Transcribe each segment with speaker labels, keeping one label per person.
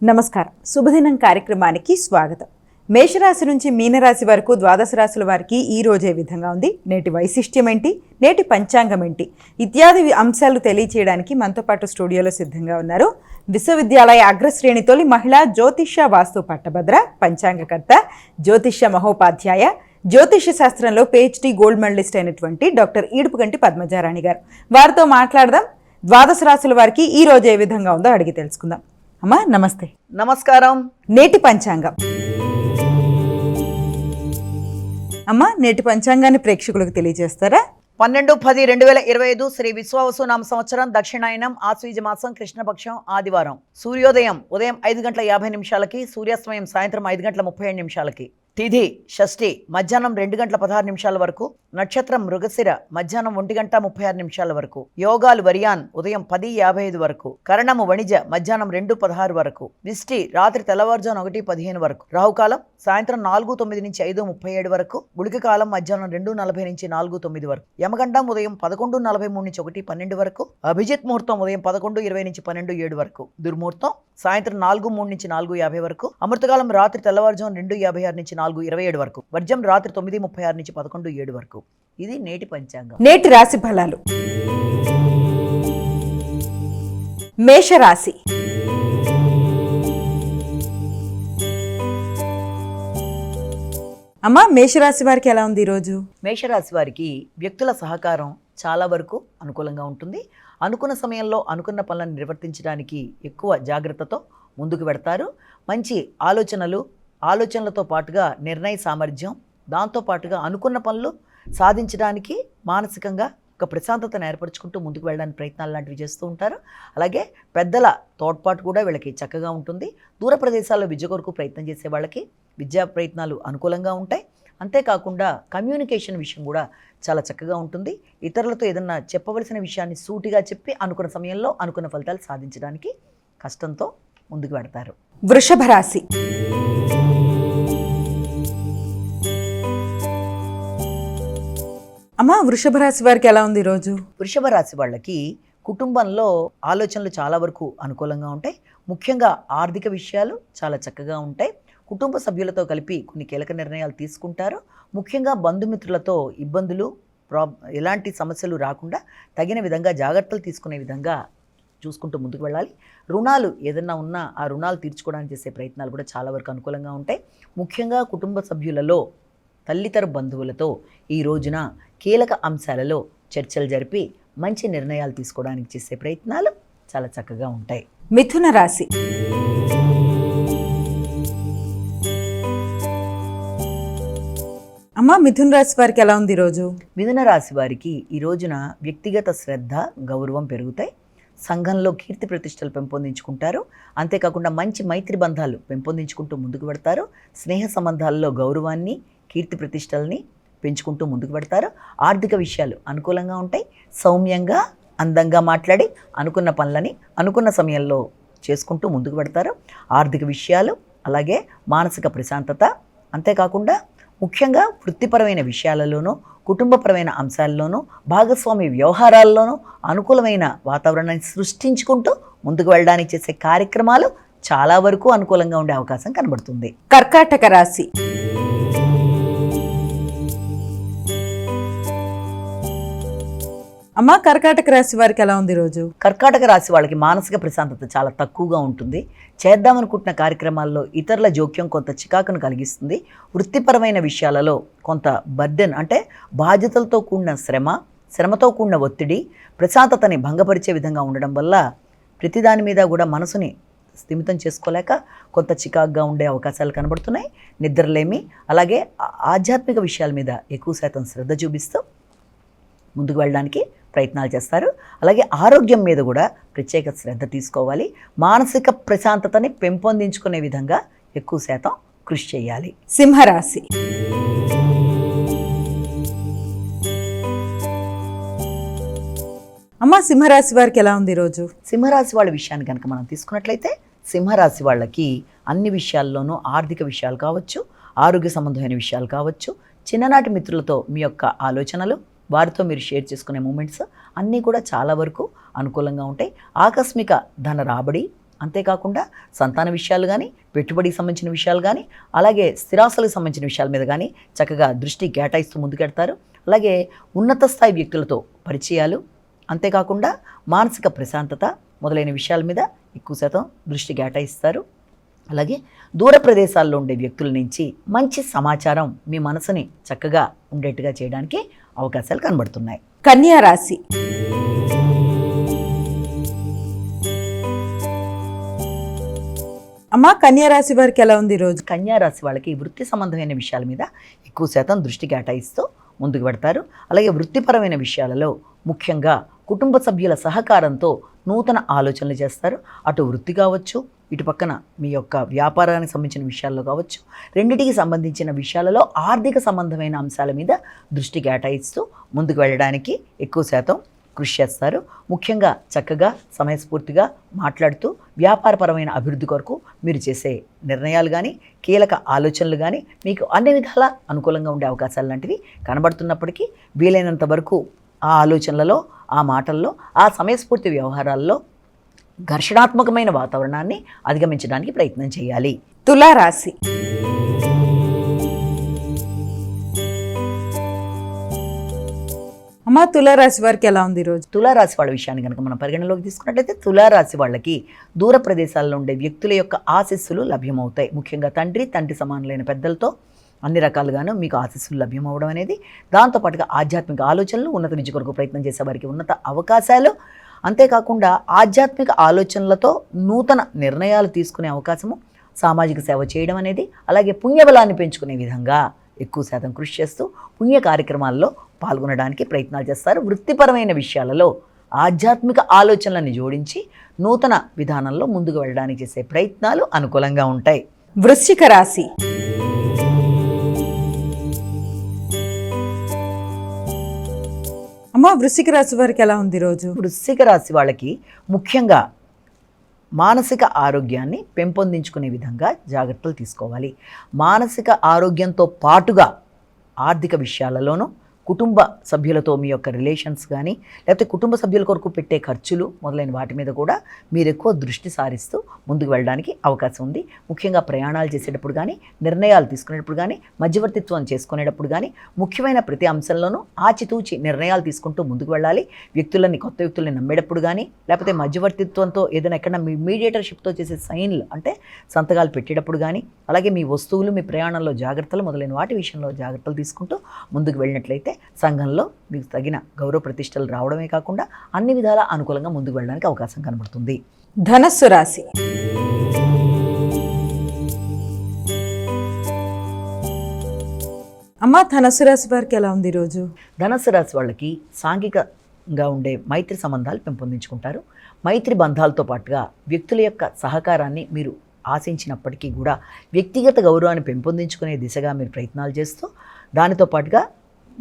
Speaker 1: నమస్కారం. శుభదినం కార్యక్రమానికి స్వాగతం. మేషరాశి నుంచి మీనరాశి వరకు ద్వాదశ రాశుల వారికి ఈ రోజే విధంగా ఉంది. నేటి వైశిష్ట్యం ఏంటి, నేటి పంచాంగం ఏంటి ఇత్యాది అంశాలు తెలియచేయడానికి మనతో పాటు స్టూడియోలో సిద్ధంగా ఉన్నారు విశ్వవిద్యాలయ అగ్రశ్రేణి తొలి మహిళా జ్యోతిష్య వాస్తు పట్టభద్ర, పంచాంగకర్త, జ్యోతిష్య మహోపాధ్యాయ, జ్యోతిష్య శాస్త్రంలో PhD గోల్డ్ మెడలిస్ట్ అయినటువంటి డాక్టర్ ఈడుపుగంటి పద్మజారాణి గారు. వారితో మాట్లాడదాం. ద్వాదశ రాశుల వారికి ఈ రోజు ఏ విధంగా ఉందో అడిగి తెలుసుకుందాం. అమ్మా నమస్తే.
Speaker 2: నమస్కారం.
Speaker 1: నేటి పంచాంగం. అమ్మా నేటి పంచాంగాన్ని ప్రేక్షకులకు తెలియజేస్తారా?
Speaker 2: 12-10-2025 శ్రీ విశ్వావసునామ సంవత్సరం, దక్షిణాయనం, ఆశ్వీజ మాసం, కృష్ణపక్షం, ఆదివారం. సూర్యోదయం ఉదయం 5:50 సూర్యాస్తమయం సాయంత్రం 5:37. తిథి షష్ఠి మధ్యాహ్నం 2:16 వరకు. నక్షత్రం మృగశిర మధ్యాహ్నం 1:36 వరకు. యోగాలు వరియాన్ ఉదయం 10:55 వరకు. కరణము వణిజ మధ్యాహ్నం 2:16 వరకు. విష్టి రాత్రి తెల్లవారుజాము 1:15 వరకు. రాహుకాలం సాయంత్రం 4:09 నుంచి 5:37 వరకు. గుళిక కాలం మధ్యాహ్నం 2:40 నుంచి 4:09 వరకు. యమగండం ఉదయం 11:43 నుంచి 1:12 వరకు. అభిజిత్ ముహూర్తం ఉదయం 11:20 నుంచి 12:07 వరకు. దుర్ముహూర్తం సాయంత్రం 4:03 నుంచి 4:50 వరకు. అమృతకాలం రాత్రి తెల్లవారుజాము 2:56 నుంచి 4:27 వరకు. వర్జం రాత్రి 9:36 నుంచి 11:07 వరకు. ఇది నేటి పంచాంగం.
Speaker 1: నేటి రాశి ఫలాలు. మేషరాశి. అమ్మా మేషరాశి వారికి ఎలా ఉంది ఈరోజు?
Speaker 2: మేషరాశి వారికి వ్యక్తుల సహకారం చాలా వరకు అనుకూలంగా ఉంటుంది. అనుకున్న సమయంలో అనుకున్న పనులను నిర్వర్తించడానికి ఎక్కువ జాగ్రత్తతో ముందుకు పెడతారు. మంచి ఆలోచనలతో పాటుగా నిర్ణయ సామర్థ్యం, దాంతోపాటుగా అనుకున్న పనులు సాధించడానికి మానసికంగా ఒక ప్రశాంతతను ఏర్పరచుకుంటూ ముందుకు వెళ్ళడానికి ప్రయత్నాలు లాంటివి చేస్తూ ఉంటారు. అలాగే పెద్దల తోడ్పాటు కూడా వీళ్ళకి చక్కగా ఉంటుంది. దూర ప్రదేశాల్లో విద్య కొరకు ప్రయత్నం చేసే వాళ్ళకి విద్యా ప్రయత్నాలు అనుకూలంగా ఉంటాయి. అంతేకాకుండా కమ్యూనికేషన్ విషయం కూడా చాలా చక్కగా ఉంటుంది. ఇతరులతో ఏదన్నా చెప్పవలసిన విషయాన్ని సూటిగా చెప్పి అనుకున్న సమయంలో అనుకున్న ఫలితాలు సాధించడానికి కష్టంతో ముందుకు పెడతారు.
Speaker 1: వృషభ రాశి. అమ్మా వృషభ రాశి వారికి ఎలా ఉంది ఈరోజు?
Speaker 2: వృషభ రాశి వాళ్ళకి కుటుంబంలో ఆలోచనలు చాలా వరకు అనుకూలంగా ఉంటాయి. ముఖ్యంగా ఆర్థిక విషయాలు చాలా చక్కగా ఉంటాయి. కుటుంబ సభ్యులతో కలిపి కొన్ని కీలక నిర్ణయాలు తీసుకుంటారు. ముఖ్యంగా బంధుమిత్రులతో ఇబ్బందులు, ఎలాంటి సమస్యలు రాకుండా తగిన విధంగా జాగ్రత్తలు తీసుకునే విధంగా చూసుకుంటూ ముందుకు వెళ్ళాలి. రుణాలు ఏదన్నా ఉన్నా ఆ రుణాలు తీర్చుకోవడానికి చేసే ప్రయత్నాలు కూడా చాలా వరకు అనుకూలంగా ఉంటాయి. ముఖ్యంగా కుటుంబ సభ్యులలో తల్లితర బంధువులతో ఈ రోజున కీలక అంశాలలో చర్చలు జరిపి మంచి నిర్ణయాలు తీసుకోవడానికి చేసే ప్రయత్నాలు చాలా చక్కగా ఉంటాయి.
Speaker 1: మిథున రాశి. అమ్మా మిథున రాశి వారికి ఎలా ఉంది ఈరోజు?
Speaker 2: మిథున రాశి వారికి ఈ రోజున వ్యక్తిగత శ్రద్ధ, గౌరవం పెరుగుతాయి. సంఘంలో కీర్తి ప్రతిష్టలు పెంపొందించుకుంటారు. అంతేకాకుండా మంచి మైత్రి బంధాలు పెంపొందించుకుంటూ ముందుకు పెడతారు. స్నేహ సంబంధాల్లో గౌరవాన్ని, కీర్తి ప్రతిష్టల్ని పెంచుకుంటూ ముందుకు పెడతారు. ఆర్థిక విషయాలు అనుకూలంగా ఉంటాయి. సౌమ్యంగా, అందంగా మాట్లాడి అనుకున్న పనులని అనుకున్న సమయంలో చేసుకుంటూ ముందుకు పెడతారు. ఆర్థిక విషయాలు, అలాగే మానసిక ప్రశాంతత, అంతేకాకుండా ముఖ్యంగా వృత్తిపరమైన విషయాలలోనూ, కుటుంబపరమైన అంశాల్లోనూ, భాగస్వామి వ్యవహారాల్లోనూ అనుకూలమైన వాతావరణాన్ని సృష్టించుకుంటూ ముందుకు వెళ్ళడానికి చేసే కార్యక్రమాలు చాలా వరకు అనుకూలంగా ఉండే అవకాశం కనబడుతుంది.
Speaker 1: కర్కాటక రాశి. అమ్మా కర్కాటక రాశి వారికి ఎలా ఉంది ఈరోజు?
Speaker 2: కర్కాటక రాశి వాళ్ళకి మానసిక ప్రశాంతత చాలా తక్కువగా ఉంటుంది. చేద్దామనుకుంటున్న కార్యక్రమాల్లో ఇతరుల జోక్యం కొంత చికాకును కలిగిస్తుంది. వృత్తిపరమైన విషయాలలో కొంత బర్డెన్, అంటే బాధ్యతలతో కూడిన శ్రమతో కూడిన ఒత్తిడి ప్రశాంతతని భంగపరిచే విధంగా ఉండడం వల్ల ప్రతిదాని మీద కూడా మనసుని స్థిమితం చేసుకోలేక కొంత చికాకుగా ఉండే అవకాశాలు కనబడుతున్నాయి. నిద్రలేమి, అలాగే ఆధ్యాత్మిక విషయాల మీద ఎక్కువ శాతం శ్రద్ధ చూపిస్తూ ముందుకు వెళ్ళడానికి ప్రయత్నాలు చేస్తారు. అలాగే ఆరోగ్యం మీద కూడా ప్రత్యేక శ్రద్ధ తీసుకోవాలి. మానసిక ప్రశాంతతని పెంపొందించుకునే విధంగా ఎక్కువ శాతం కృషి చేయాలి.
Speaker 1: సింహరాశి. అమ్మ సింహరాశి వారికి ఎలా ఉంది ఈరోజు?
Speaker 2: సింహరాశి వాళ్ళ విషయాన్ని కనుక మనం తీసుకున్నట్లయితే సింహరాశి వాళ్ళకి అన్ని విషయాల్లోనూ ఆర్థిక విషయాలు కావచ్చు, ఆరోగ్య సంబంధమైన విషయాలు కావచ్చు, చిన్ననాటి మిత్రులతో మీ యొక్క ఆలోచనలు, వారితో మీరు షేర్ చేసుకునే మూమెంట్స్ అన్నీ కూడా చాలా వరకు అనుకూలంగా ఉంటాయి. ఆకస్మిక ధన రాబడి, అంతేకాకుండా సంతాన విషయాలు కానీ, పెట్టుబడికి సంబంధించిన విషయాలు కానీ, అలాగే స్థిరాస్తులకు సంబంధించిన విషయాల మీద కానీ చక్కగా దృష్టి కేటాయిస్తూ ముందుకెడతారు. అలాగే ఉన్నత స్థాయి వ్యక్తులతో పరిచయాలు, అంతేకాకుండా మానసిక ప్రశాంతత మొదలైన విషయాల మీద ఎక్కువ శాతం దృష్టి కేటాయిస్తారు. అలాగే దూర ప్రదేశాల్లో ఉండే వ్యక్తుల నుంచి మంచి సమాచారం మీ మనసుని చక్కగా ఉండేట్టుగా చేయడానికి అవకాశాలు కనబడుతున్నాయి.
Speaker 1: కన్యా రాశి. అమ్మా, కన్యా రాశి వారికి ఎలా ఉంది ఈరోజు?
Speaker 2: కన్యా రాశి వాళ్ళకి వృత్తి సంబంధమైన విషయాల మీద ఎక్కువ శాతం దృష్టి కేటాయిస్తూ ముందుకు పెడతారు. అలాగే వృత్తిపరమైన విషయాలలో ముఖ్యంగా కుటుంబ సభ్యుల సహకారంతో నూతన ఆలోచనలు చేస్తారు. అటు వృత్తి కావచ్చు, ఇటు పక్కన మీ యొక్క వ్యాపారానికి సంబంధించిన విషయాల్లో కావచ్చు, రెండింటికి సంబంధించిన విషయాలలో ఆర్థిక సంబంధమైన అంశాల మీద దృష్టి కేటాయిస్తూ ముందుకు వెళ్ళడానికి ఎక్కువ శాతం కృషి చేస్తారు. ముఖ్యంగా చక్కగా సమయస్ఫూర్తిగా మాట్లాడుతూ వ్యాపారపరమైన అభివృద్ధి కొరకు మీరు చేసే నిర్ణయాలు కానీ, కీలక ఆలోచనలు కానీ మీకు అన్ని విధాలా అనుకూలంగా ఉండే అవకాశాలు లాంటివి కనబడుతున్నప్పటికీ వీలైనంత వరకు ఆ ఆలోచనలలో, ఆ మాటల్లో, ఆ సమయస్ఫూర్తి వ్యవహారాల్లో ఘర్షణాత్మకమైన వాతావరణాన్ని అధిగమించడానికి ప్రయత్నం చేయాలి.
Speaker 1: తులారాశి. అమ్మా, తులారాశి వారికి ఎలా ఉంది ఈరోజు?
Speaker 2: తులారాశి వాళ్ళ విషయాన్ని కనుక మనం పరిగణలోకి తీసుకున్నట్లయితే తులారాశి వాళ్ళకి దూర ప్రదేశాల్లో ఉండే వ్యక్తుల యొక్క ఆశీస్సులు లభ్యమవుతాయి. ముఖ్యంగా తండ్రి సమానులైన పెద్దలతో అన్ని రకాలుగాను మీకు ఆశీస్సులు లభ్యమవడం అనేది, దాంతోపాటుగా ఆధ్యాత్మిక ఆలోచనలు, ఉన్నత విద్య కొరకు ప్రయత్నం చేసే వారికి ఉన్నత అవకాశాలు, అంతేకాకుండా ఆధ్యాత్మిక ఆలోచనలతో నూతన నిర్ణయాలు తీసుకునే అవకాశము, సామాజిక సేవ చేయడం అనేది, అలాగే పుణ్యబలాన్ని పెంచుకునే విధంగా ఎక్కువ శాతం కృషి చేస్తూ పుణ్య కార్యక్రమాల్లో పాల్గొనడానికి ప్రయత్నాలు చేస్తారు. వృత్తిపరమైన విషయాలలో ఆధ్యాత్మిక ఆలోచనలను జోడించి నూతన విధానంలో ముందుకు వెళ్ళడానికి చేసే ప్రయత్నాలు అనుకూలంగా ఉంటాయి.
Speaker 1: వృశ్చిక రాశి. అమ్మా, వృశ్చిక రాశి వారికి ఎలా ఉంది ఈరోజు?
Speaker 2: వృశ్చిక రాశి వాళ్ళకి ముఖ్యంగా మానసిక ఆరోగ్యాన్ని పెంపొందించుకునే విధంగా జాగ్రత్తలు తీసుకోవాలి. మానసిక ఆరోగ్యంతో పాటుగా ఆర్థిక విషయాలలోనూ, కుటుంబ సభ్యులతో మీ యొక్క రిలేషన్స్ కానీ, లేకపోతే కుటుంబ సభ్యుల కొరకు పెట్టే ఖర్చులు మొదలైన వాటి మీద కూడా మీరు ఎక్కువ దృష్టి సారిస్తూ ముందుకు వెళ్ళడానికి అవకాశం ఉంది. ముఖ్యంగా ప్రయాణాలు చేసేటప్పుడు కానీ, నిర్ణయాలు తీసుకునేటప్పుడు కానీ, మధ్యవర్తిత్వం చేసుకునేటప్పుడు కానీ, ముఖ్యమైన ప్రతి అంశంలోనూ ఆచితూచి నిర్ణయాలు తీసుకుంటూ ముందుకు వెళ్ళాలి. కొత్త వ్యక్తుల్ని నమ్మేటప్పుడు కానీ, లేకపోతే మధ్యవర్తిత్వంతో ఏదైనా ఎక్కడన్నా మీ మీడియేటర్షిప్తో చేసే సైన్లు అంటే సంతకాలు పెట్టేటప్పుడు కానీ, అలాగే మీ వస్తువులు, మీ ప్రయాణంలో జాగ్రత్తలు మొదలైన వాటి విషయంలో జాగ్రత్తలు తీసుకుంటూ ముందుకు వెళ్ళినట్లయితే సంఘంలో మీకు తగిన గౌరవ ప్రతిష్టలు రావడమే కాకుండా అన్ని విధాలా అనుకూలంగా ముందుకు వెళ్ళడానికి అవకాశం కనబడుతుంది.
Speaker 1: ధనస్సు రాశి. అమ్మా, ధనస్సు రాశి వారికి ఎలా ఉంది ఈరోజు?
Speaker 2: ధనస్సు రాశి వాళ్ళకి సాంఘికంగా ఉండే మైత్రి సంబంధాలు పెంపొందించుకుంటారు. మైత్రి బంధాలతో పాటుగా వ్యక్తుల యొక్క సహకారాన్ని మీరు ఆశించినప్పటికీ కూడా వ్యక్తిగత గౌరవాన్ని పెంపొందించుకునే దిశగా మీరు ప్రయత్నాలు చేస్తూ, దానితో పాటుగా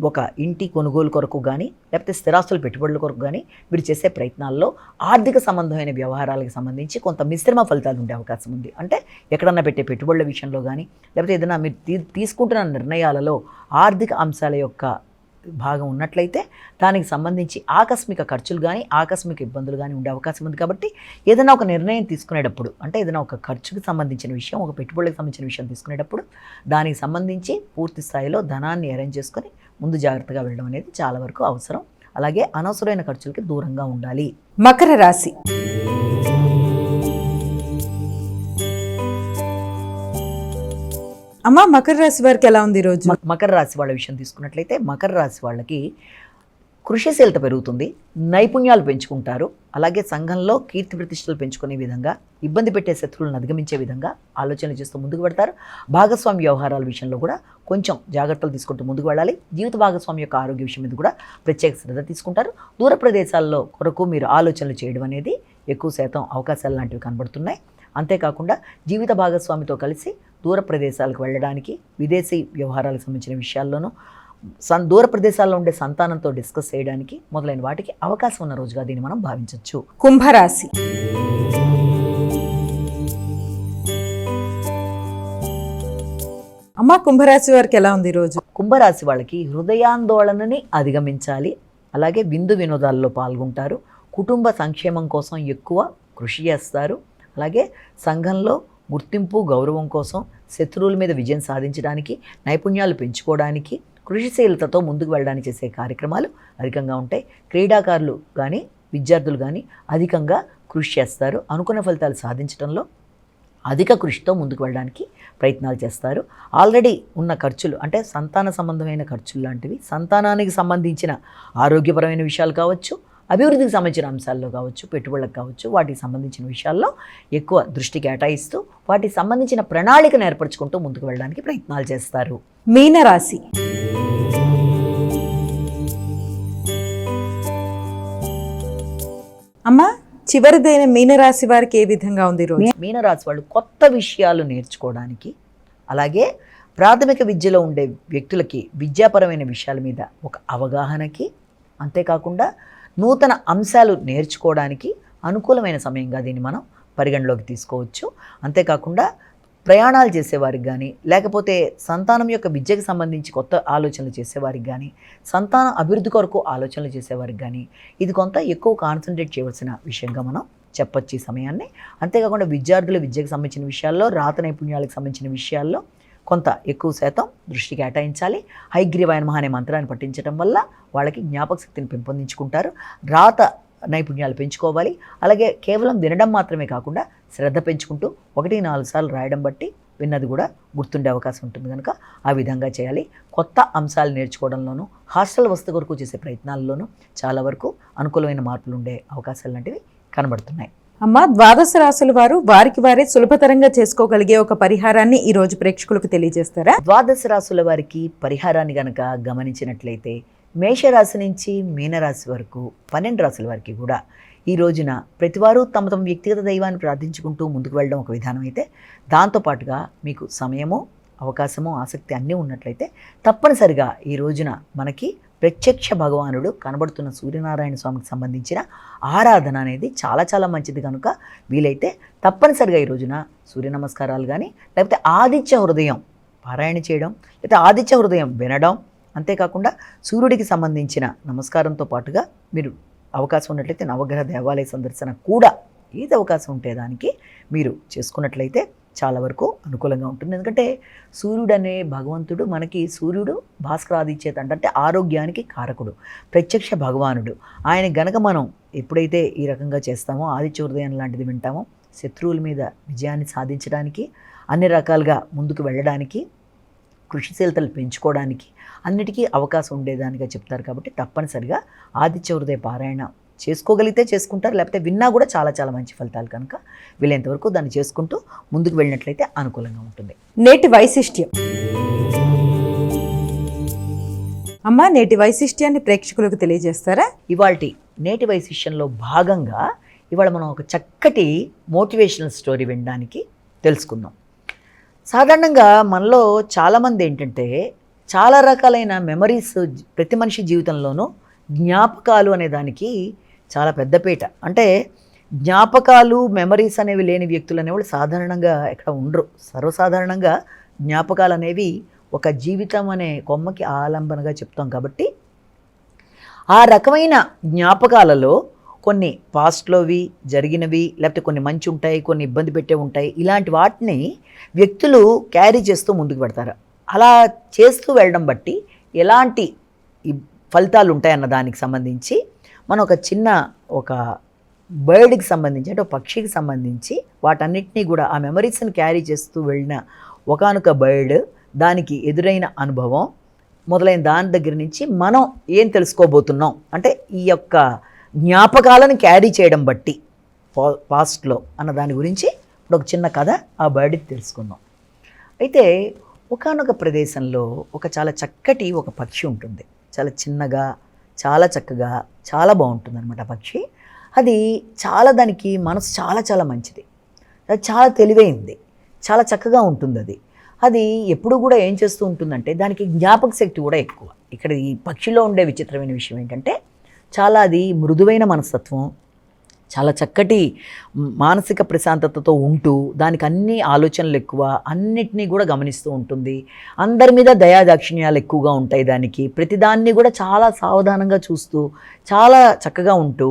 Speaker 2: ఒక ఇంటి కొనుగోలు కొరకు కానీ, లేకపోతే స్థిరాస్తుల పెట్టుబడుల కొరకు కానీ మీరు చేసే ప్రయత్నాల్లో ఆర్థిక సంబంధమైన వ్యవహారాలకు సంబంధించి కొంత మిశ్రమ ఫలితాలు ఉండే అవకాశం ఉంది. అంటే ఎక్కడన్నా పెట్టే పెట్టుబడుల విషయంలో కానీ, లేకపోతే ఏదైనా మీరు తీసుకుంటున్న నిర్ణయాలలో ఆర్థిక అంశాల యొక్క భాగం ఉన్నట్లయితే దానికి సంబంధించి ఆకస్మిక ఖర్చులు కానీ, ఆకస్మిక ఇబ్బందులు కానీ ఉండే అవకాశం ఉంది. కాబట్టి ఏదైనా ఒక నిర్ణయం తీసుకునేటప్పుడు, అంటే ఏదైనా ఒక ఖర్చుకు సంబంధించిన విషయం, ఒక పెట్టుబడులకు సంబంధించిన విషయం తీసుకునేటప్పుడు దానికి సంబంధించి పూర్తి స్థాయిలో ధనాన్ని అరేంజ్ చేసుకొని ముందు జాగ్రత్తగా వెళ్ళడం అనేది చాలా వరకు అవసరం. అలాగే అనవసరమైన ఖర్చులకి దూరంగా ఉండాలి.
Speaker 1: మకర రాశి. అమ్మా, మకర రాశి వారికి ఎలా ఉంది ఈరోజు?
Speaker 2: మకర రాశి వాళ్ళ విషయం తీసుకున్నట్లయితే మకర రాశి వాళ్ళకి కృషిశీలత పెరుగుతుంది, నైపుణ్యాలు పెంచుకుంటారు. అలాగే సంఘంలో కీర్తి ప్రతిష్టలు పెంచుకునే విధంగా, ఇబ్బంది పెట్టే శత్రువులను అధిగమించే విధంగా ఆలోచనలు చేస్తూ ముందుకు పెడతారు. భాగస్వామి వ్యవహారాల విషయంలో కూడా కొంచెం జాగ్రత్తలు తీసుకుంటూ ముందుకు వెళ్ళాలి. జీవిత భాగస్వామి యొక్క ఆరోగ్య విషయం మీద కూడా ప్రత్యేక శ్రద్ధ తీసుకుంటారు. దూర ప్రదేశాల్లో కొరకు మీరు ఆలోచనలు చేయడం అనేది ఎక్కువ శాతం అవకాశాలు లాంటివి కనబడుతున్నాయి. అంతేకాకుండా జీవిత భాగస్వామితో కలిసి దూర ప్రదేశాలకు వెళ్ళడానికి, విదేశీ వ్యవహారాలకు సంబంధించిన విషయాల్లోనూ, దూర ప్రదేశాల్లో ఉండే సంతానంతో డిస్కస్ చేయడానికి మొదలైన వాటికి అవకాశం ఉన్న రోజుగా దీన్ని మనం భావించవచ్చు.
Speaker 1: కుంభరాశి. అమ్మా, కుంభరాశి వారికి ఎలా ఉంది ఈరోజు?
Speaker 2: కుంభరాశి వాళ్ళకి హృదయాందోళనని అధిగమించాలి. అలాగే విందు వినోదాల్లో పాల్గొంటారు. కుటుంబ సంక్షేమం కోసం ఎక్కువ కృషి చేస్తారు. అలాగే సంఘంలో గుర్తింపు గౌరవం కోసం, శత్రువుల మీద విజయం సాధించడానికి, నైపుణ్యాలు పెంచుకోవడానికి, కృషిశీలతతో ముందుకు వెళ్ళడానికి చేసే కార్యక్రమాలు అధికంగా ఉంటాయి. క్రీడాకారులు కానీ విద్యార్థులు కానీ అధికంగా కృషి చేస్తారు. అనుకున్న ఫలితాలు సాధించడంలో అధిక కృషితో ముందుకు వెళ్ళడానికి ప్రయత్నాలు చేస్తారు. ఆల్రెడీ ఉన్న ఖర్చులు అంటే సంతాన సంబంధమైన ఖర్చులు లాంటివి, సంతానానికి సంబంధించిన ఆరోగ్యపరమైన విషయాలు కావచ్చు, అభివృద్ధికి సంబంధించిన అంశాల్లో కావచ్చు, పెట్టుబడులకు కావచ్చు, వాటికి సంబంధించిన విషయాల్లో ఎక్కువ దృష్టి కేటాయిస్తూ వాటికి సంబంధించిన ప్రణాళికను ఏర్పరచుకుంటూ ముందుకు వెళ్ళడానికి ప్రయత్నాలు చేస్తారు.
Speaker 1: మీనరాశి. అమ్మా, చివరిదైన మీనరాశి వారికి ఏ విధంగా ఉంది రోజు?
Speaker 2: మీనరాశి వాళ్ళు కొత్త విషయాలు నేర్చుకోవడానికి, అలాగే ప్రాథమిక విద్యలో ఉండే వ్యక్తులకి విద్యాపరమైన విషయాల మీద ఒక అవగాహనకి, అంతేకాకుండా నూతన అంశాలు నేర్చుకోవడానికి అనుకూలమైన సమయంగా దీన్ని మనం పరిగణలోకి తీసుకోవచ్చు. అంతేకాకుండా ప్రయాణాలు చేసేవారికి కానీ, లేకపోతే సంతానం యొక్క విద్యకు సంబంధించి కొత్త ఆలోచనలు చేసేవారికి కానీ, సంతాన అభివృద్ధి కొరకు ఆలోచనలు చేసేవారికి కానీ ఇది కొంత ఎక్కువ కాన్సన్ట్రేట్ చేయవలసిన విషయంగా మనం చెప్పొచ్చు ఈ సమయాన్ని. అంతేకాకుండా విద్యార్థుల విద్యకు సంబంధించిన విషయాల్లో, రాత నైపుణ్యాలకు సంబంధించిన విషయాల్లో కొంత ఎక్కువ శాతం దృష్టి కేటాయించాలి. హైగ్రీవాయ నమః అనే మంత్రాన్ని పఠించడం వల్ల వాళ్ళకి జ్ఞాపక శక్తిని పెంపొందించుకుంటారు. రాత నైపుణ్యాలు పెంచుకోవాలి. అలాగే కేవలం వినడం మాత్రమే కాకుండా శ్రద్ధ పెంచుకుంటూ 1-4 సార్లు రాయడం బట్టి విన్నది కూడా గుర్తుండే అవకాశం ఉంటుంది కనుక ఆ విధంగా చేయాలి. కొత్త అంశాలు నేర్చుకోవడంలోనూ, హాస్టల్ వసతి కొరకు చేసే ప్రయత్నాల్లోనూ చాలా వరకు అనుకూలమైన మార్పులు ఉండే అవకాశాలు లాంటివి కనబడుతున్నాయి.
Speaker 1: అమ్మ, ద్వాదశ రాశుల వారు వారికి వారే సులభతరంగా చేసుకోగలిగే ఒక పరిహారాన్ని ఈ రోజు ప్రేక్షకులకు తెలియజేస్తారా?
Speaker 2: ద్వాదశ రాశుల వారికి పరిహారాన్ని గనక గమనించినట్లయితే, మేషరాశి నుంచి మీనరాశి వరకు 12 రాశుల వారికి కూడా ఈ రోజున ప్రతివారు తమ తమ వ్యక్తిగత దైవాన్ని ప్రార్థించుకుంటూ ముందుకు వెళ్ళడం ఒక విధానం అయితే, దాంతోపాటుగా మీకు సమయము, అవకాశము, ఆసక్తి అన్నీ ఉన్నట్లయితే తప్పనిసరిగా ఈ రోజున మనకి ప్రత్యక్ష భగవానుడు కనబడుతున్న సూర్యనారాయణ స్వామికి సంబంధించిన ఆరాధన అనేది చాలా చాలా మంచిది కనుక వీలైతే తప్పనిసరిగా ఈ రోజున సూర్య నమస్కారాలు కానీ, లేకపోతే ఆదిత్య హృదయం పారాయణ చేయడం, లేకపోతే ఆదిత్య హృదయం వినడం, అంతేకాకుండా సూర్యుడికి సంబంధించిన నమస్కారంతో పాటుగా మీరు అవకాశం ఉన్నట్లయితే నవగ్రహ దేవాలయ సందర్శన కూడా ఏది అవకాశం ఉంటే దానికి మీరు చేసుకున్నట్లయితే చాలా వరకు అనుకూలంగా ఉంటుంది. ఎందుకంటే సూర్యుడు అనే భగవంతుడు మనకి, సూర్యుడు భాస్కరాదిచ్చేత అంటే ఆరోగ్యానికి కారకుడు, ప్రత్యక్ష భగవానుడు. ఆయన గనక మనం ఎప్పుడైతే ఈ రకంగా చేస్తామో, ఆదిత్య హృదయం లాంటిది వింటామో, శత్రువుల మీద విజయాన్ని సాధించడానికి, అన్ని రకాలుగా ముందుకు వెళ్ళడానికి, కృషిశీలతలు పెంచుకోవడానికి అన్నిటికీ అవకాశం ఉండేదానిగా చెప్తారు. కాబట్టి తప్పనిసరిగా ఆదిత్య హృదయ పారాయణ చేసుకోగలిగితే చేసుకుంటారు, లేకపోతే విన్నా కూడా చాలా చాలా మంచి ఫలితాలు కనుక వీలైనంత వరకు దాన్ని చేసుకుంటూ ముందుకు వెళ్ళినట్లయితే అనుకూలంగా ఉంటుంది.
Speaker 1: నేటి వైశిష్ట్యం. అమ్మ, నేటి వైశిష్ట్యాన్ని ప్రేక్షకులకు తెలియజేస్తారా?
Speaker 2: ఇవాల్టి నేటి వైశిష్యంలో భాగంగా ఇవాళ మనం ఒక చక్కటి మోటివేషనల్ స్టోరీ వినడానికి తెలుసుకుందాం. సాధారణంగా మనలో చాలామంది ఏంటంటే చాలా రకాలైన మెమరీస్ ప్రతి మనిషి జీవితంలోనూ జ్ఞాపకాలు అనే దానికి చాలా పెద్దపీట. అంటే జ్ఞాపకాలు, మెమరీస్ అనేవి లేని వ్యక్తులు అనేవాళ్ళు సాధారణంగా ఎక్కడ ఉండరు. సర్వసాధారణంగా జ్ఞాపకాలు అనేవి ఒక జీవితం అనే కొమ్మకి ఆలంబనగా చెప్తాం. కాబట్టి ఆ రకమైన జ్ఞాపకాలలో కొన్ని పాస్ట్లోవి జరిగినవి, లేకపోతే కొన్ని మంచి ఉంటాయి, కొన్ని ఇబ్బంది పెట్టే ఉంటాయి. ఇలాంటి వాటిని వ్యక్తులు క్యారీ చేస్తూ ముందుకు పెడతారు. అలా చేస్తూ వెళ్ళడం బట్టి ఎలాంటి ఫలితాలు ఉంటాయన్న దానికి సంబంధించి మనం ఒక బర్డ్కి సంబంధించి, అంటే ఒక పక్షికి సంబంధించి వాటన్నిటినీ కూడా ఆ మెమరీస్ని క్యారీ చేస్తూ వెళ్ళిన ఒకానొక బర్డ్, దానికి ఎదురైన అనుభవం మొదలైన దాని దగ్గర నుంచి మనం ఏం తెలుసుకోబోతున్నాం అంటే ఈ యొక్క జ్ఞాపకాలను క్యారీ చేయడం బట్టి పాస్ట్లో అన్న దాని గురించి ఇప్పుడు ఒక చిన్న కథ ఆ బర్డ్కి తెలుసుకుందాం. అయితే ఒకానొక ప్రదేశంలో ఒక చాలా చక్కటి ఒక పక్షి ఉంటుంది. చాలా చిన్నగా, చాలా చక్కగా, చాలా బాగుంటుంది అనమాట పక్షి. అది చాలా, దానికి మనసు చాలా చాలా మంచిది, అది చాలా తెలివైంది, చాలా చక్కగా ఉంటుంది. అది ఎప్పుడు కూడా ఏం చేస్తూ ఉంటుందంటే దానికి జ్ఞాపక శక్తి కూడా ఎక్కువ. ఇక్కడ ఈ పక్షిలో ఉండే విచిత్రమైన విషయం ఏంటంటే చాలా అది మృదువైన మనస్తత్వం, చాలా చక్కటి మానసిక ప్రశాంతతతో ఉంటూ దానికి అన్ని ఆలోచనలు ఎక్కువ, అన్నిటినీ కూడా గమనిస్తూ ఉంటుంది. అందరి మీద దయాదాక్షిణ్యాలు ఎక్కువగా ఉంటాయి దానికి. ప్రతిదాన్ని కూడా చాలా సావధానంగా చూస్తూ చాలా చక్కగా ఉంటూ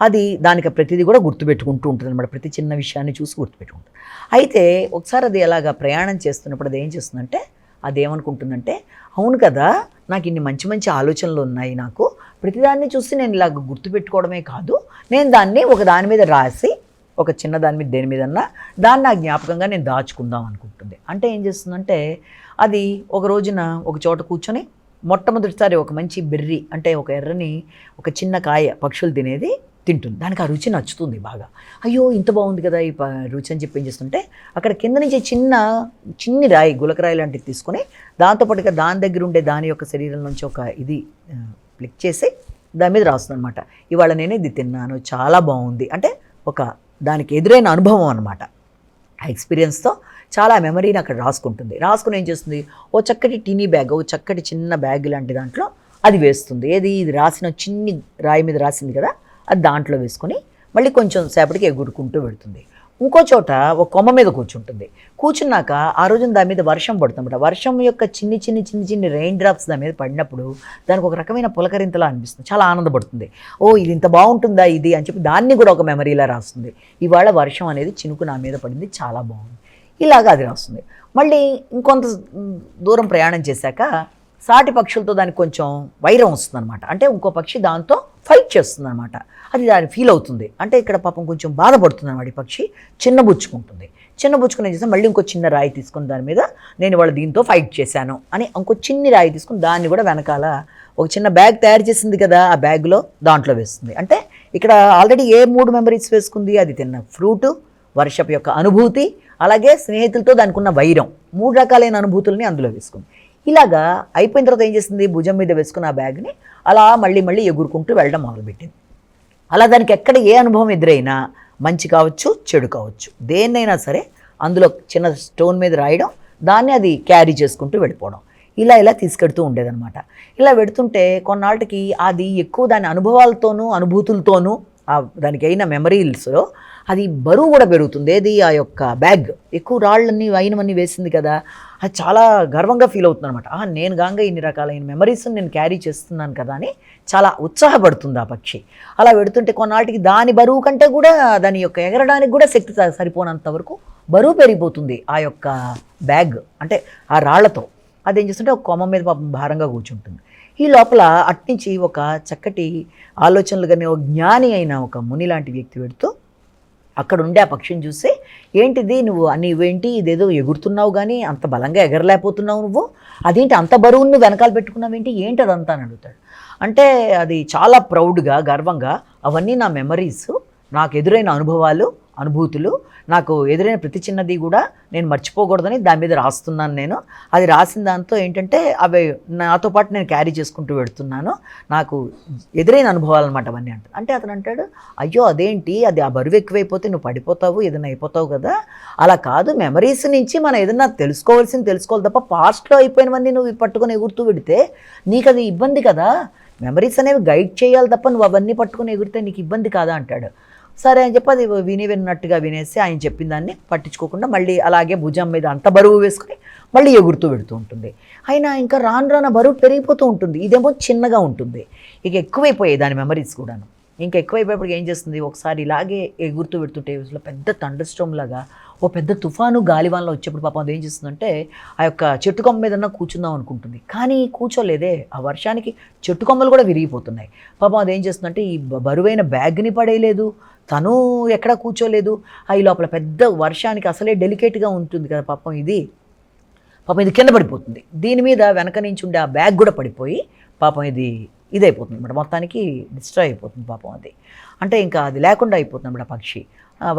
Speaker 2: అది దానికి ప్రతిదీ కూడా గుర్తుపెట్టుకుంటూ ఉంటుంది అనమాట. ప్రతి చిన్న విషయాన్ని చూసి గుర్తుపెట్టుకుంటుంది. అయితే ఒకసారి అది అలాగా ప్రయాణం చేస్తున్నప్పుడు అది ఏం చేస్తుందంటే, అదేమనుకుంటుందంటే, అవును కదా, నాకు ఇన్ని మంచి మంచి ఆలోచనలు ఉన్నాయి, నాకు ప్రతిదాన్ని చూసి నేను ఇలాగ గుర్తుపెట్టుకోవడమే కాదు, నేను దాన్ని ఒక దాని మీద రాసి, ఒక చిన్న దాని మీద దేని మీదన్నా దాన్ని నా జ్ఞాపకంగా నేను దాచుకుందాం అనుకుంటుంది. అంటే ఏం చేస్తుందంటే, అది ఒక రోజున ఒక చోట కూర్చొని మొట్టమొదటిసారి ఒక మంచి బెర్రీ అంటే ఒక ఎర్రని ఒక చిన్న కాయ పక్షులు తినేది తింటుంది. దానికి ఆ రుచి నచ్చుతుంది బాగా. అయ్యో ఇంత బాగుంది కదా ఈ రుచి అని చెప్పి ఏం చేస్తుంటే, అక్కడ కింద నుంచి చిన్ని రాయి, గులకరాయి లాంటివి తీసుకొని దాంతోపాటుగా దాని దగ్గర ఉండే దాని యొక్క శరీరం నుంచి ఒక ఇది క్లిక్ చేసి దాని మీద రాస్తుంది అనమాట. ఇవాళ నేను ఇది తిన్నాను, చాలా బాగుంది అంటే ఒక దానికి ఎదురైన అనుభవం అనమాట. ఆ ఎక్స్పీరియన్స్తో చాలా మెమరీని అక్కడ రాసుకుంటుంది. రాసుకుని ఏం చేస్తుంది, ఓ చక్కటి టీనీ బ్యాగ్, ఓ చక్కటి చిన్న బ్యాగ్ లాంటి దాంట్లో అది వేస్తుంది. ఇది రాసిన చిన్ని రాయి మీద రాసింది కదా, అది దాంట్లో వేసుకొని మళ్ళీ కొంచెం సేపటికి ఎగురుకుంటూ వెళుతుంది. ఇంకో చోట ఒక కొమ్మ మీద కూర్చుంటుంది. కూర్చున్నాక ఆ రోజున దాని మీద వర్షం పడుతుందన్నమాట. వర్షం యొక్క చిన్ని రెయిన్ డ్రాప్స్ దాని మీద పడినప్పుడు దానికి ఒక రకమైన పులకరింతలా అనిపిస్తుంది, చాలా ఆనందపడుతుంది. ఓ ఇది ఇంత బాగుంటుందా ఇది అని చెప్పి దాన్ని కూడా ఒక మెమరీలా రాస్తుంది. ఇవాళ వర్షం అనేది చినుకు నా మీద పడింది, చాలా బాగుంది, ఇలాగా అది రాస్తుంది. మళ్ళీ ఇంకొంత దూరం ప్రయాణం చేశాక సాటి పక్షులతో దానికి కొంచెం వైరం వస్తుందన్నమాట. అంటే ఇంకో పక్షి దాంతో ఫైట్ చేస్తుందన్నమాట. అది దాన్ని ఫీల్ అవుతుంది. అంటే ఇక్కడ పాపం కొంచెం బాధపడుతుంది అన్నమాట. ఈ పక్షి చిన్నబుచ్చుకుంటుంది. చిన్నబుచ్చుకుని ఏం చేస్తాను, మళ్ళీ ఇంకో చిన్న రాయి తీసుకుని దాని మీద నేను ఇవాళ దీంతో ఫైట్ చేశాను అని ఇంకో చిన్ని రాయి తీసుకుని దాన్ని కూడా వెనకాల ఒక చిన్న బ్యాగ్ తయారు చేసింది కదా, ఆ బ్యాగ్లో దాంట్లో వేస్తుంది. అంటే ఇక్కడ ఆల్రెడీ ఏ 3 మెమరీస్ వేసుకుంది, అది తిన్న ఫ్రూటు, వర్షపు యొక్క అనుభూతి, అలాగే స్నేహితులతో దానికి ఉన్న వైరం, 3 రకాలైన అనుభూతుల్ని అందులో వేసుకుంది. ఇలాగా అయిపోయిన తర్వాత ఏం చేసింది, భుజం మీద వేసుకున్న ఆ బ్యాగ్ని అలా మళ్ళీ ఎగురుకుంటూ వెళ్ళడం మొదలుపెట్టింది. అలా దానికి ఎక్కడ ఏ అనుభవం ఎదురైనా, మంచి కావచ్చు చెడు కావచ్చు, దేన్నైనా సరే అందులో చిన్న స్టోన్ మీద రాయడం, దాన్ని అది క్యారీ చేసుకుంటూ వెళ్ళిపోవడం, ఇలా తీసుకెడుతూ ఉండేదన్నమాట. ఇలా పెడుతుంటే కొన్నాళ్ళకి అది ఎక్కువ దాని అనుభవాలతోనూ అనుభూతులతోనూ దానికి అయిన మెమరీస్లో అది బరువు కూడా పెరుగుతుంది. ఏది ఆ యొక్క బ్యాగ్ ఎక్కువ రాళ్ళన్నీ అయినవన్నీ వేసింది కదా, అది చాలా గర్వంగా ఫీల్ అవుతుంది అనమాట. నేను గాంగా ఇన్ని రకాలైన మెమరీస్ని నేను క్యారీ చేస్తున్నాను కదా అని చాలా ఉత్సాహపడుతుంది ఆ పక్షి. అలా పెడుతుంటే కొన్నాటికి దాని బరువు కంటే కూడా దాని యొక్క ఎగరడానికి కూడా శక్తి సరిపోనంత వరకు బరువు పెరిగిపోతుంది ఆ యొక్క బ్యాగ్, అంటే ఆ రాళ్లతో. అదేం చేస్తుంటే ఒక కొమ్మ మీద భారంగా కూర్చుంటుంది. ఈ లోపల అట్నుంచి ఒక చక్కటి ఆలోచనలు కానీ ఒక జ్ఞాని అయిన ఒక ముని లాంటి వ్యక్తి పెడుతూ అక్కడ ఉండే ఆ పక్షిని చూసి, ఏంటిది నువ్వేంటి ఇదేదో ఎగురుతున్నావు కానీ అంత బలంగా ఎగరలేకపోతున్నావు, నువ్వు అదేంటి అంత బరువును వెనకాల పెట్టుకున్నావు ఏంటి అదంతా అని అడుగుతాడు. అంటే అది చాలా ప్రౌడ్గా గర్వంగా, అవన్నీ నా మెమరీస్, నాకు ఎదురైన అనుభూతులు, నాకు ఎదురైన ప్రతి చిన్నది కూడా నేను మర్చిపోకూడదని దాని మీద రాస్తున్నాను. నేను అది రాసిన దాంతో ఏంటంటే అవి నాతో పాటు నేను క్యారీ చేసుకుంటూ వెడుతున్నాను, నాకు ఎదురైన అనుభవాలు అనమాట అవన్నీ అంటారు. అంటే అతను అంటాడు, అయ్యో అదేంటి, అది ఆ బరువు ఎక్కువైపోతే నువ్వు పడిపోతావు, ఏదైనా అయిపోతావు కదా, అలా కాదు, మెమరీస్ నుంచి మనం ఏదైనా తెలుసుకోవాలి తప్ప పాస్ట్లో అయిపోయినవన్నీ నువ్వు పట్టుకొని ఎగురుతూ పెడితే నీకు అది ఇబ్బంది కదా, మెమరీస్ అనేవి గైడ్ చేయాలి తప్ప నువ్వు అవన్నీ పట్టుకొని ఎగిరితే నీకు ఇబ్బంది కాదా అంటాడు. సరే అని చెప్పి అది విన్నట్టుగా వినేసి ఆయన చెప్పిన దాన్ని పట్టించుకోకుండా మళ్ళీ అలాగే భుజం మీద అంత బరువు వేసుకుని మళ్ళీ ఎగురుతూ పెడుతూ ఉంటుంది. అయినా ఇంకా రాను బరువు పెరిగిపోతూ ఉంటుంది, ఇదేమో చిన్నగా ఉంటుంది. ఇక ఎక్కువైపోయాయి దాని మెమరీస్ కూడాను. ఇంకా ఎక్కువైపోయేప్పటికి ఏం చేస్తుంది, ఒకసారి ఇలాగే ఎగురుతూ పెడుతుంటే పెద్ద థండర్ స్టార్మ్ లాగా ఓ పెద్ద తుఫాను గాలివానలో వచ్చేప్పుడు పాపం అది ఏం చేస్తుందంటే ఆ యొక్క చెట్టు కొమ్మ మీదన్నా కూర్చుందాం అనుకుంటుంది, కానీ కూర్చోలేదే, ఆ వర్షానికి చెట్టు కొమ్మలు కూడా విరిగిపోతున్నాయి. పాపం అది ఏం చేస్తుందంటే ఈ బరువైన బ్యాగ్ని పడేయలేదు, తను ఎక్కడా కూర్చోలేదు. ఈ లోపల పెద్ద వర్షానికి అసలే డెలికేట్గా ఉంటుంది కదా పాపం ఇది కింద పడిపోతుంది. దీని మీద వెనక నుంచి ఉండే ఆ బ్యాగ్ కూడా పడిపోయి పాపం ఇదైపోతుంది అన్నమాట, మొత్తానికి డిస్ట్రాయ్ అయిపోతుంది పాపం అది. అంటే ఇంకా అది లేకుండా అయిపోతుంది అన్నమాట పక్షి.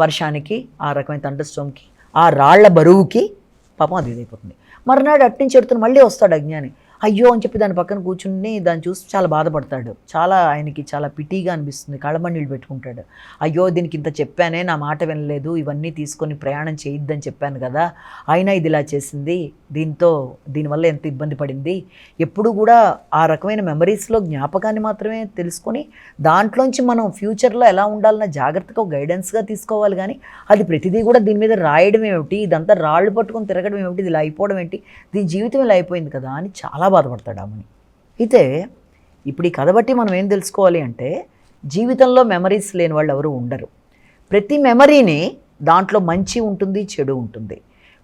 Speaker 2: వర్షానికి, ఆ రకమైన థండర్ స్టార్మ్కి, ఆ రాళ్ల బరువుకి పాపం అది ఇదైపోతుంది. మరునాడు అట్నుంచి ఎడుతున్న మళ్ళీ వస్తాడు అజ్ఞాని. అయ్యో అని చెప్పి దాని పక్కన కూర్చుని దాన్ని చూసి చాలా బాధపడతాడు. ఆయనకి చాలా పిటీగా అనిపిస్తుంది. కళ్ళమన్నీళ్ళు పెట్టుకుంటాడు. అయ్యో దీనికి ఇంత చెప్పానే, నా మాట వినలేదు, ఇవన్నీ తీసుకొని ప్రయాణం చేయొద్దని చెప్పాను కదా, అయినా ఇది ఇలా చేసింది, దీనివల్ల ఎంత ఇబ్బంది పడింది. ఎప్పుడు కూడా ఆ రకమైన మెమరీస్లో జ్ఞాపకాన్ని మాత్రమే తెలుసుకొని దాంట్లోంచి మనం ఫ్యూచర్లో ఎలా ఉండాలన్న జాగ్రత్తగా గైడెన్స్గా తీసుకోవాలి. కానీ అది ప్రతిదీ కూడా దీని మీద రాయడం ఏమిటి, ఇదంతా రాళ్ళు పట్టుకొని తిరగడం ఏమిటి, ఇది ఇలా అయిపోవడం ఏంటి, దీని జీవితం ఇలా అయిపోయింది కదా అని చాలా బాధపడతాడు ఆమెని. అయితే ఇప్పుడు ఈ కథ బట్టి మనం ఏం తెలుసుకోవాలి అంటే, జీవితంలో మెమరీస్ లేని వాళ్ళు ఎవరు ఉండరు. ప్రతి మెమరీని దాంట్లో మంచి ఉంటుంది, చెడు ఉంటుంది.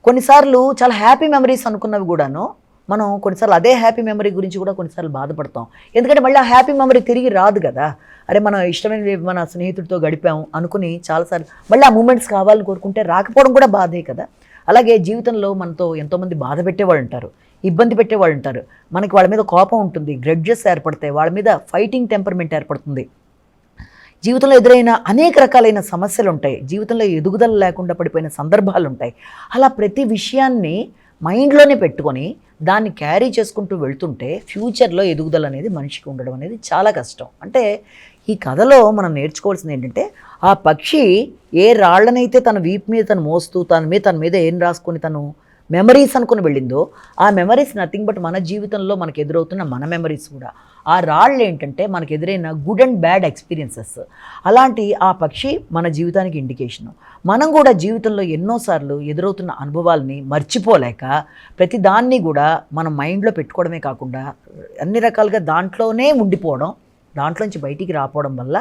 Speaker 2: కొన్నిసార్లు చాలా హ్యాపీ మెమరీస్ అనుకున్నవి కూడాను మనం కొన్నిసార్లు అదే హ్యాపీ మెమరీ గురించి కూడా కొన్నిసార్లు బాధపడతాం. ఎందుకంటే మళ్ళీ ఆ హ్యాపీ మెమరీ తిరిగి రాదు కదా. అరే మనం ఇష్టమైన మన స్నేహితుడితో గడిపాము అనుకుని చాలాసార్లు మళ్ళీ ఆ మూమెంట్స్ కావాలని కోరుకుంటే రాకపోవడం కూడా బాధే కదా. అలాగే జీవితంలో మనతో ఎంతోమంది బాధ పెట్టేవాళ్ళు ఉంటారు, ఇబ్బంది పెట్టేవాళ్ళు ఉంటారు. మనకి వాళ్ళ మీద కోపం ఉంటుంది, గ్రెడ్జెస్ ఏర్పడతాయి, వాళ్ళ మీద ఫైటింగ్ టెంపర్మెంట్ ఏర్పడుతుంది. జీవితంలో ఎదురైన అనేక రకాలైన సమస్యలు ఉంటాయి, జీవితంలో ఎదుగుదల లేకుండా పడిపోయిన సందర్భాలు ఉంటాయి. అలా ప్రతి విషయాన్ని మైండ్లోనే పెట్టుకొని దాన్ని క్యారీ చేసుకుంటూ వెళ్తుంటే ఫ్యూచర్లో ఎదుగుదల అనేది మనిషికి ఉండడం అనేది చాలా కష్టం. అంటే ఈ కథలో మనం నేర్చుకోవాల్సింది ఏంటంటే, ఆ పక్షి ఏ రాళ్ళనైతే తన వీపు మీద తను మోస్తూ తన మీద ఏం రాసుకొని తను మెమరీస్ అనుకుని వెళ్ళిందో, ఆ మెమరీస్ నథింగ్ బట్ మన జీవితంలో మనకు ఎదురవుతున్న మన మెమరీస్ కూడా. ఆ రాళ్ళు ఏంటంటే మనకు ఎదురైన గుడ్ అండ్ బ్యాడ్ ఎక్స్పీరియన్సెస్. అలాంటి ఆ పక్షి మన జీవితానికి ఇండికేషను. మనం కూడా జీవితంలో ఎన్నోసార్లు ఎదురవుతున్న అనుభవాల్ని మర్చిపోలేక ప్రతి దాన్ని కూడా మనం మైండ్లో పెట్టుకోవడమే కాకుండా అన్ని రకాలుగా దాంట్లోనే ఉండిపోవడం, దాంట్లోంచి బయటికి రాపోవడం వల్ల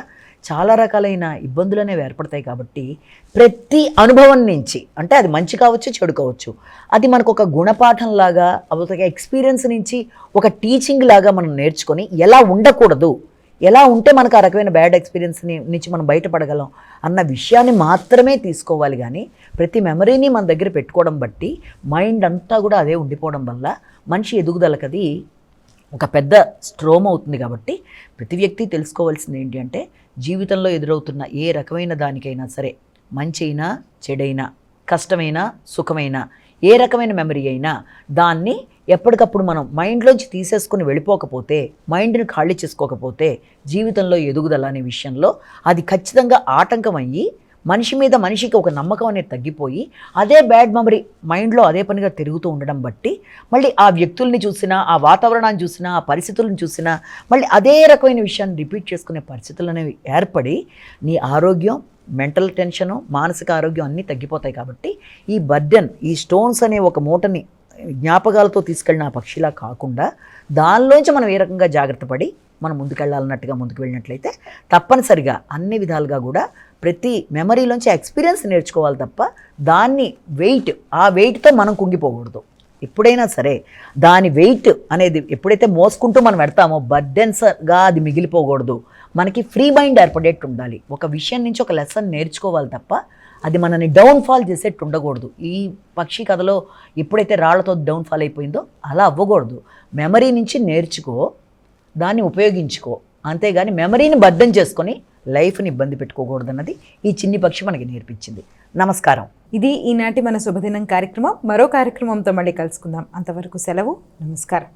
Speaker 2: చాలా రకాలైన ఇబ్బందులు అనేవి ఏర్పడతాయి. కాబట్టి ప్రతి అనుభవం నుంచి, అంటే అది మంచి కావచ్చు, చెడు కావచ్చు, అది మనకు ఒక గుణపాఠంలాగా, ఒక ఎక్స్పీరియన్స్ నుంచి ఒక టీచింగ్ లాగా మనం నేర్చుకొని ఎలా ఉండకూడదు, ఎలా ఉంటే మనకు ఆ రకమైన బ్యాడ్ ఎక్స్పీరియన్స్ నుంచి మనం బయటపడగలం అన్న విషయాన్ని మాత్రమే తీసుకోవాలి. కానీ ప్రతి మెమరీని మన దగ్గర పెట్టుకోవడం బట్టి మైండ్ అంతా కూడా అదే ఉండిపోవడం వల్ల మనిషి ఎదుగుదలకది ఒక పెద్ద స్ట్రోమ్ అవుతుంది. కాబట్టి ప్రతి వ్యక్తి తెలుసుకోవాల్సింది ఏంటి అంటే, జీవితంలో ఎదురవుతున్న ఏ రకమైన దానికైనా సరే, మంచి అయినా చెడైనా, కష్టమైనా సుఖమైనా, ఏ రకమైన మెమరీ అయినా దాన్ని ఎప్పటికప్పుడు మనం మైండ్లోంచి తీసేసుకుని వెళ్ళిపోకపోతే, మైండ్ని ఖాళీ చేసుకోకపోతే జీవితంలో ఎదుగుదల అనే విషయంలో అది ఖచ్చితంగా ఆటంకం అయ్యి మనిషి మీద మనిషికి ఒక నమ్మకం అనేది తగ్గిపోయి అదే బ్యాడ్ మెమరీ మైండ్లో అదే పనిగా తిరుగుతూ ఉండడం బట్టి మళ్ళీ ఆ వ్యక్తుల్ని చూసినా, ఆ వాతావరణాన్ని చూసినా, ఆ పరిస్థితులను చూసినా మళ్ళీ అదే రకమైన విషయాన్ని రిపీట్ చేసుకునే పరిస్థితులు అనేవి ఏర్పడి నీ ఆరోగ్యం, మెంటల్ టెన్షను, మానసిక ఆరోగ్యం అన్నీ తగ్గిపోతాయి. కాబట్టి ఈ బర్డెన్, ఈ స్టోన్స్ అనే ఒక మూటని జ్ఞాపకాలతో తీసుకెళ్ళిన ఆ పక్షిలా కాకుండా దానిలోంచి మనం ఏ రకంగా జాగ్రత్త పడి మనం ముందుకెళ్ళాలన్నట్టుగా ముందుకు వెళ్ళినట్లయితే తప్పనిసరిగా అన్ని విధాలుగా కూడా ప్రతి మెమరీలోంచి ఎక్స్పీరియన్స్ నేర్చుకోవాలి తప్ప దాన్ని ఆ వెయిట్తో మనం కుంగిపోకూడదు. ఎప్పుడైనా సరే దాని వెయిట్ అనేది ఎప్పుడైతే మోసుకుంటూ మనం పెడతామో బర్డెన్స్గా అది మిగిలిపోకూడదు. మనకి ఫ్రీ మైండ్ ఏర్పడేట్టు ఉండాలి. ఒక విషయం నుంచి ఒక లెసన్ నేర్చుకోవాలి తప్ప అది మనని డౌన్ఫాల్ చేసేట్టు ఉండకూడదు. ఈ పక్షి కథలో ఎప్పుడైతే రాళ్లతో డౌన్ఫాల్ అయిపోయిందో అలా అవ్వకూడదు. మెమరీ నుంచి నేర్చుకో, దాన్ని ఉపయోగించుకో, అంతేగాని మెమరీని బర్డెన్ చేసుకొని లైఫ్ని ఇబ్బంది పెట్టుకోకూడదన్నది ఈ చిన్ని పక్షి మనకి నేర్పించింది. నమస్కారం.
Speaker 1: ఇది ఈనాటి మన శుభదినం కార్యక్రమం. మరో కార్యక్రమంతో మళ్ళీ కలుసుకుందాం. అంతవరకు సెలవు. నమస్కారం.